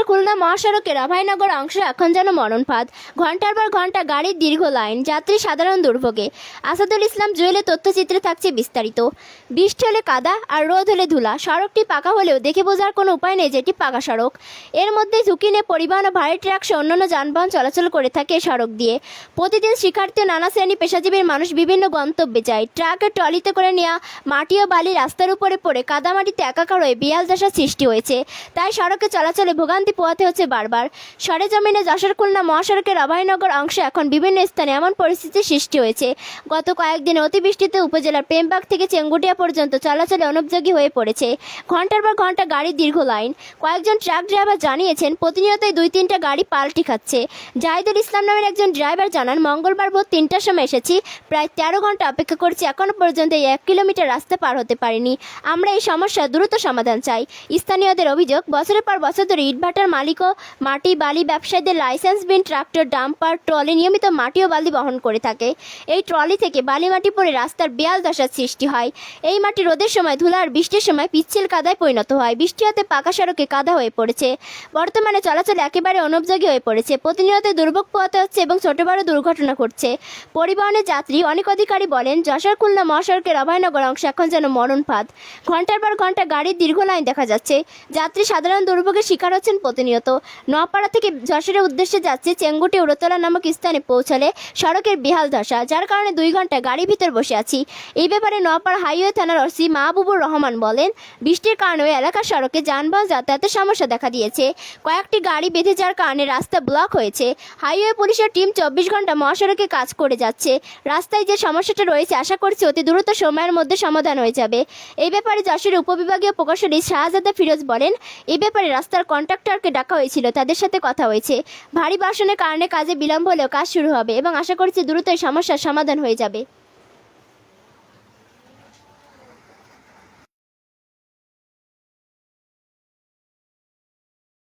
খুলনা মহাসড়কের অভয়নগর অংশ এখন যেন মরণফাঁদ। ঘন্টার পর ঘন্টা গাড়ির দীর্ঘ লাইন, যাত্রী সাধারণ দুর্ভোগে। আসাদুল ইসলাম জুয়েলের তথ্যচিত্রে থাকছে বিস্তারিত। বৃষ্টি হলে কাদা আর রোদ হলে ধুলা। সড়কটি পাকা হলেও দেখে বোঝার কোনো উপায় নেই যে এটি পাকা সড়ক। এর মধ্যে ঝুঁকি নিয়ে পরিবহন ও ভারী ট্রাক সহ অন্যান্য যানবাহন চলাচল করে থাকে এই সড়ক দিয়ে। প্রতিদিন শিক্ষার্থী ও নানা শ্রেণী পেশাজীবীর মানুষ বিভিন্ন গন্তব্যে যায়। ট্রাকের ট্রলিতে করে নেওয়া মাটি ও বালি রাস্তার উপরে পড়ে কাদামাটিতে একাকার হয়ে বিয়াল দশার সৃষ্টি হয়েছে। তাই সড়কে চলাচলে ভোগান্তি পোহাতে হচ্ছে বারবার। সরেজমিনে যশোর খুলনা মহাসড়কের অভয়নগর অংশে এখন বিভিন্ন স্থানে এমন পরিস্থিতির সৃষ্টি হয়েছে। গত কয়েকদিন অতিবৃষ্টিতে উপজেলার প্রেমবাগ থেকে চেঙ্গুটিয়া পর্যন্ত চলাচলে অনুপযোগী হয়ে পড়েছে। ঘন্টার পর ঘন্টা গাড়ির দীর্ঘ লাইন। কয়েকজন ট্রাক ড্রাইভার জানিয়েছেন প্রতিনিয়তই 2-3টা গাড়ি পাল্টি খাচ্ছে। জাহিদুল ইসলাম নামের একজন ড্রাইভার জানান, মঙ্গলবার ভোর 3টার সময় এসেছি, প্রায় 13 ঘন্টা অপেক্ষা করছি, এখনও পর্যন্ত এই 1 কিলোমিটার রাস্তা পার হতে পারিনি। আমরা এই সমস্যার দ্রুত সমাধান চাই। স্থানীয়দের অভিযোগ, বছরের পর বছর ধরে ইটভাটার মালিক ও মাটি বালি ব্যবসায়ীদের লাইসেন্সবিহীন ট্রাক্টর, ডাম্পার, ট্রলি নিয়মিত মাটি ও বালি বহন করে থাকে। এই ট্রলি থেকে বালি মাটি পড়ে রাস্তার বেয়াল দশার সৃষ্টি হয়। এই মাটি রোদের সময় ধুলা আর বৃষ্টির সময় পিচ্ছিল কাদায় পরিণত হয়। বৃষ্টি হতে পাকা সড়কে কাদা হয়ে পড়েছে। বর্তমানে চলাচল একেবারে অনুপযোগী হয়ে পড়েছে। প্রতিনিয়ত দুর্ভোগ পোহাতে হচ্ছে এবং ছোট বড় দুর্ঘটনা ঘটছে। পরিবহনের যাত্রী অনেক অধিকারী বলেন, যশোর খুলনা মহাসড়কের অভয়নগর অংশ এখন যেন মরণফাঁদ। ঘন্টার পর ঘন্টা গাড়ির দীর্ঘ লাইন দেখা যাচ্ছে। যাত্রী সাধারণ দুর্ভোগের শিকার হচ্ছেন প্রতিনিয়ত। নোয়াপাড়া থেকে যশোরের উদ্দেশ্যে যাচ্ছে চেঙ্গুটি উড়তলা নামক স্থানে পৌঁছালে সড়কের বেহাল দশা, যার কারণে 2 ঘন্টা গাড়ির ভিতর বসে আছি। এই ব্যাপারে নোয়াপাড়া হাইওয়ে থানার ওসি মাহবুবুর রহমান বলেন, বৃষ্টির কারণে ওই এলাকার সড়কে যানবাহন যাতায়াতের সমস্যা দেখা দিয়েছে। কয়েকটি গাড়ি বেঁধে যাওয়ার কারণে রাস্তা ব্লক হয়েছে। হাইওয়ে পুলিশের টিম 24 ঘন্টা মহাসড়কে কাজ করে যাচ্ছে। রাস্তায় যে সমস্যাটা রয়েছে আশা করছি অতি দ্রুত সময়ের মধ্যে সমাধান হয়ে যাবে। এই ব্যাপারে যশোরের উপবিভাগীয় প্রকৌশলী শাহজাদা ফিরোজ বলেন, এই ব্যাপারে রাস্তার কন্ট্রাক্টরকে ডাকা হয়েছিল, তাদের সাথে কথা হয়েছে। ভারী বর্ষণের কারণে কাজে বিলম্ব হলেও কাজ শুরু হবে এবং আশা করছি দ্রুত এই সমস্যার সমাধান হয়ে যাবে।